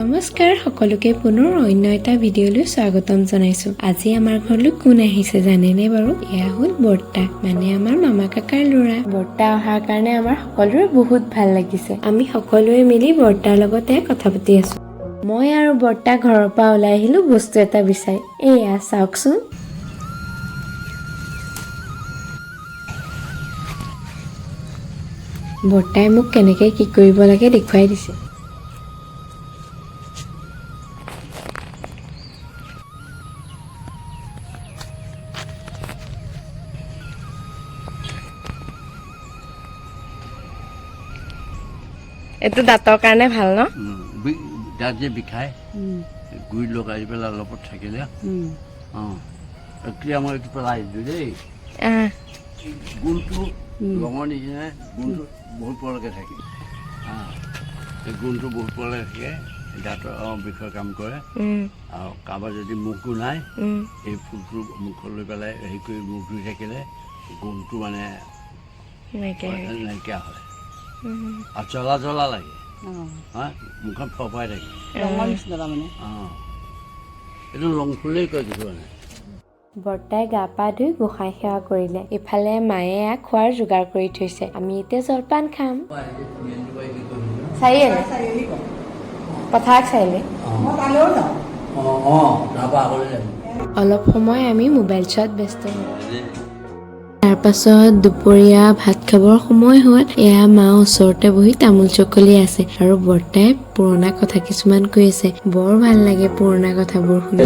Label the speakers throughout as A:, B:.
A: নমস্কাৰ সকলোকে পুনৰ অন্য এটা ভিডিঅ'লৈ স্বাগতম জনাইছোঁ। আজি আমাৰ ঘৰলৈ কোন আহিছে জানেনে বাৰু? এয়া হ'ল বৰ্তা, মানে আমাৰ মামা কাকাৰ ল'ৰা। বৰ্তা অহাৰ কাৰণে আমাৰ সকলোৰে বহুত ভাল লাগিছে। আমি সকলোৱে মিলি বৰ্তাৰ লগতে কথা পাতি আছোঁ। মই আৰু বৰ্তা ঘৰৰ পৰা ওলাই আহিলোঁ বস্তু এটা বিচাৰি। এয়া চাওকচোন। বৰ্তাই মোক কেনেকৈ কি কৰিব লাগে দেখুৱাই দিছে। এইটো দাঁতৰ কাৰণে ভাল ন?
B: দাঁত যে বিষায় গুৰিত লগাই পেলাই অলপ থাকিলে এতিয়া মই এইটো পেলাই দিলোঁ দেই। গোন্ধটো ৰঙৰ নিচিনা গোন্ধটো বহুত পৰলৈকে থাকে। এই গোন্ধটো বহুত পৰলৈকে থাকে, দাঁতৰ বিষয়ে কাম কৰে। আৰু কাৰোবাৰ যদি মুখটো নাই এই ফুলটো মুখত লৈ পেলাই হেৰি কৰি মুখ ধুই থাকিলে গোন্ধটো মানে নাইকিয়া হয়। আৰু জ্বলা জ্বলা লাগে, মুখখন ফৰফৰাই থাকে। এইটো ৰং ফুলেই কয় কিছুমানে।
A: বৰ্তাই গা পা ধুই গোসাঁই সেৱা কৰিলে। ইফালে মায়ে খোৱাৰ যোগাৰ কৰি থৈছে। আমি এতিয়া জলপান খাম। চাৰিআলি পথাৰ চাৰিআলি। অলপ সময় আমি মোবাইল চোৱাত ব্যস্ত হ'লোঁ। তাৰ পাছত দুপৰীয়া ভাত খাবৰ সময় হ'ল। এয়া মা ওচৰতে বহি তামোল চকলি আছে আৰু বৰ্তাই পুৰণা কথা কিছুমান কৈ আছে। বৰ ভাল লাগে পুৰণা কথাবোৰ শুনি।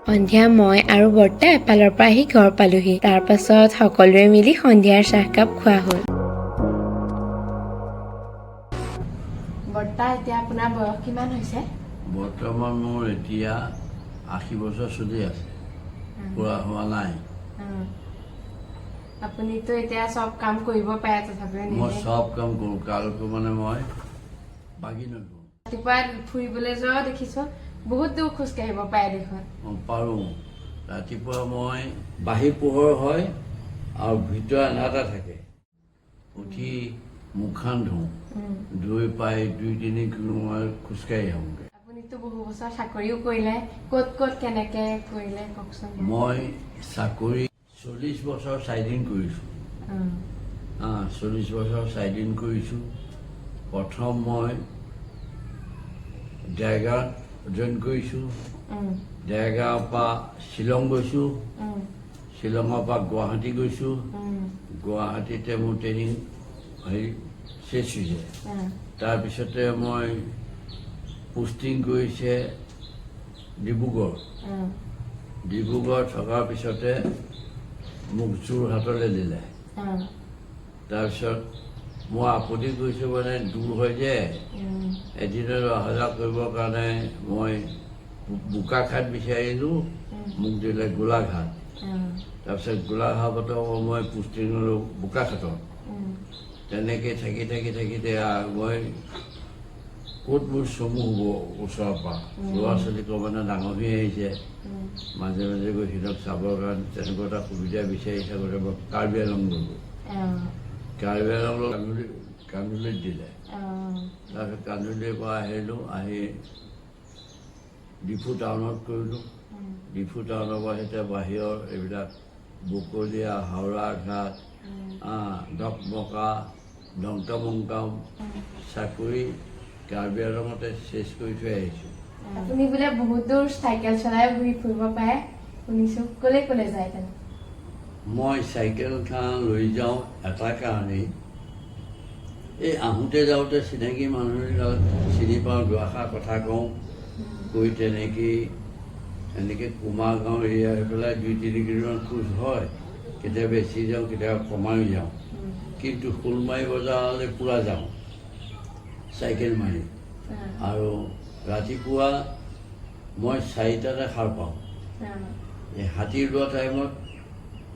A: সন্ধিয়া মই আৰু বৰ্তা এফালৰ পৰা আহি ঘৰ পালোহি। তাৰ পাছত সকলোৱে মিলি সন্ধিয়াৰ চাহকাপ খোৱা হ'ল। বৰ্তা, এতিয়া আপোনাৰ বয়স কিমান হৈছে?
B: বৰ্তমান মোৰ এতিয়া 80 বছৰ চলি আছে, পুৰা হোৱা নাই।
A: আপুনিতো এতিয়া চব কাম কৰিব পাৰে, তথাপিও
B: মই চব কাম কৰোঁ, কালকো মানে মই বাগি নথওঁ।
A: ৰাতিপুৱা ফুৰিবলৈ যোৱা দেখিছোঁ, বহুত দূৰ খোজকাঢ়িব পাৰে দেখোন।
B: মই পাৰোঁ। ৰাতিপুৱা মই বাহিৰ পোহৰ হয় আৰু ভিতৰ এন্ধাৰতে থাকে, উঠি মুখখন ধুওঁ, ধুই পাই 2-3 কিলোমিটাৰ খোজকাঢ়ি আহোঁগৈ।
A: আপুনিতো বহু বছৰ চাকৰিও কৰিলে, ক'ত ক'ত কেনেকে কৰিলে কওকচোন।
B: মই চাকৰি 40 বছৰ 4 দিন কৰিছোঁ। 40 বছৰ 4 দিন কৰিছোঁ। প্ৰথম মই দেৰগাঁৱত জইন কৰিছোঁ, দেৰগাঁৱৰ পৰা শ্বিলং গৈছোঁ, শ্বিলঙৰ পৰা গুৱাহাটী গৈছোঁ, গুৱাহাটীতে মোৰ ট্ৰেইনিং হেৰি শেষ হৈছে। তাৰপিছতে মই পোষ্টিং কৰিছে ডিব্ৰুগড়। ডিব্ৰুগড় থকাৰ পিছতে মোক যোৰহাটলৈ দিলে। তাৰপিছত মই আপত্তি কৰিছোঁ, মানে দূৰ হয় যে এদিনত অহা যোৱা কৰিবৰ কাৰণে মই বোকাখাট বিচাৰিলোঁ, মোক দিলে গোলাঘাট। তাৰপিছত গোলাঘাটৰ মই পোষ্টিং ল'লোঁ বোকাখাটত। তেনেকৈ থাকি মই ক'ত মোৰ চমু হ'ব ওচৰৰ পৰা, ল'ৰা ছোৱালীক মানে ডাঙৰ হৈ আহিছে, মাজে মাজে গৈ সিহঁতক চাবৰ কাৰণে তেনেকুৱা এটা সুবিধা বিচাৰি থাকোঁতে মই কাৰ্বি আংলং গ'লোঁ। কাৰ্বি আংলং কান্দুলিত দিলে। তাৰপিছত কান্দুলিৰ পৰা আহিলোঁ, আহি ডিফু টাউনত কৰিলোঁ। ডিফু টাউনৰ পৰা এতিয়া বাহিৰৰ এইবিলাক বকলীয়া, হাওৰা ঘাট, ডকমকা, ডংকামংকাম চাকৰি কাৰ্বি আংলঙতে শেষ কৰি থৈ আহিছোঁ।
A: আপুনি বোলে বহুত দূৰ চাইকেল চলাই ঘূৰি ফুৰিব পাৰে শুনিছোঁ, ক'লে ক'লে যায় তেনে?
B: মই চাইকেলখন লৈ যাওঁ এটা কাৰণেই, এই আহোঁতে যাওঁতে চিনাকি মানুহবিলাক চিনি পাওঁ, দুআষাৰ কথা কওঁ, কৈ এনেকৈ কুমাৰগাঁও এৰিয়া হৈ পেলাই 2-3 কিলোমিটাৰ খোজ হয়, কেতিয়াবা বেছি যাওঁ, কেতিয়াবা কমাই যাওঁ। কিন্তু শোলমাৰী বজাৰলৈ পূৰা যাওঁ চাইকেল মাৰি। আৰু ৰাতিপুৱা মই 4টাতে সাৰ পাওঁ। এই হাতী ওলোৱা টাইমত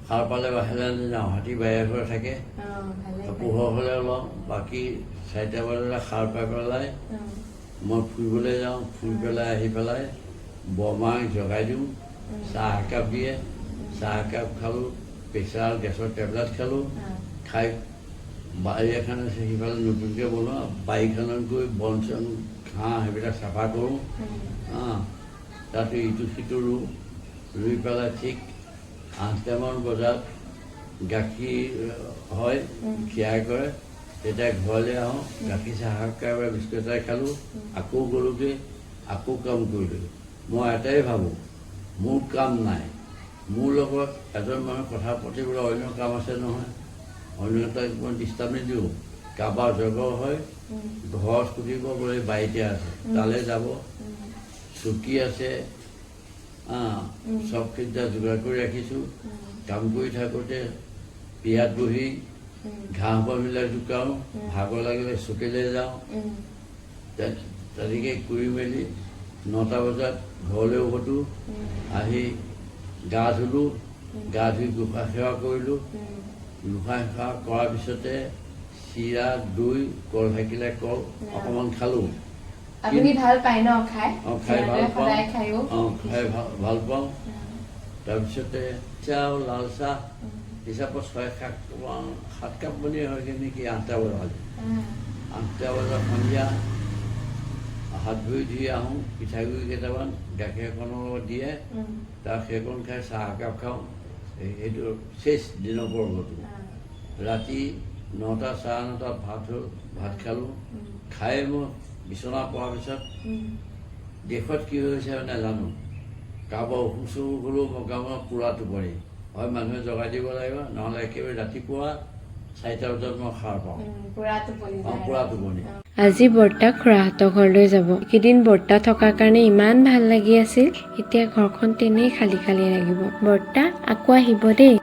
B: সাৰ পালে বাহিৰলৈ যাওঁ, হাতী বাহিৰে থাকে, পোহৰ হ'লে ওলাওঁ। বাকী 4টা বজালৈ সাৰ পাই পেলাই মই ফুৰিবলৈ যাওঁ, ফুৰি পেলাই আহি পেলাই বৰমাক জগাই দিওঁ চাহ একাপ দিয়ে চাহ একাপ খালোঁ প্ৰেছাৰ গেছৰ টেবলেট খালোঁ খাই বাৰী এখন আছে সিফালে নতুনকৈ বনোৱা বাৰীখনত গৈ বন চন ঘাঁহ সেইবিলাক চাফা কৰোঁ তাতে ইটো সিটো ৰুই পেলাই ঠিক 8টামান বজাত গাখীৰ হয় খিয়াই কৰে তেতিয়া ঘৰলৈ আহোঁ গাখীৰ চাহ খাই বিস্কুট এটাই খালোঁ আকৌ গ'লোগৈ আকৌ কাম কৰিলোঁ মই এটাই ভাবোঁ মোৰ কাম নাই মোৰ লগত এজন মানুহ কথা পাতিবলৈ অন্য কাম আছে নহয় অন্য এটাক মই ডিষ্টাৰ্ব নিদিওঁ কাৰোবাৰ জগৰ হয় ঘৰ স্কুটিব বোলে বাৰীতে আছে তালৈ যাব চকী আছে চবখিনিতে যোগাৰ কৰি ৰাখিছোঁ কাম কৰি থাকোঁতে বিয়াত বহি ঘাঁহ বনবিলাক জোকাওঁ ভাগৰ লাগিলে চকীলৈ যাওঁ তেনেকৈ কৰি মেলি 9টা বজাত ঘৰলৈ উভতো আহি গা ধুলোঁ গা ধুই গোঁসাই সেৱা কৰিলোঁ গোঁসাই সেৱা কৰাৰ পিছতে চিৰা দৈ কল থাকিলে কল অকণমান খালোঁ
A: আপুনি ভাল পায় ন খাই
B: খাই ভাল পাওঁ
A: খায়ো
B: খাই ভাল পাওঁ তাৰপিছতে চাহ লাল চাহ হিচাপত 6-7 কাপ বুলি হয়গৈ নেকি 8টা বজাত 8টা বজাত সন্ধিয়া হাত ভৰি ধুই আহোঁ পিঠাগুড়ি কেইটামান গাখীৰ অকণৰ লগত দিয়ে তাৰ সেইকণ খাই চাহ একাপ খাওঁ সেইটো শেষ দিনৰ পৰ্বটো ৰাতি 9টা 9:30 ভাত খালোঁ খাই মই বিচনা পোৱাৰ পিছত দেশত কি হৈছে নাজানো কাৰোবাৰ অসুখ চসুখ হ'লেও মকামৰ পূৰা টোপনি হয় মানুহে জগাই দিব লাগিব নহ'লে একেবাৰে ৰাতিপুৱা 4টা বজাত মই সাৰ পাওঁ পূৰা টোপনি
A: আজি বৰ্তা খুৰাহঁতৰ ঘৰলৈ যাব এইকেইদিন বৰ্তা থকাৰ কাৰণে ইমান ভাল লাগি আছিল এতিয়া ঘৰখন তেনেই খালী খালী লাগিব বৰ্তা আকৌ আহিব দেই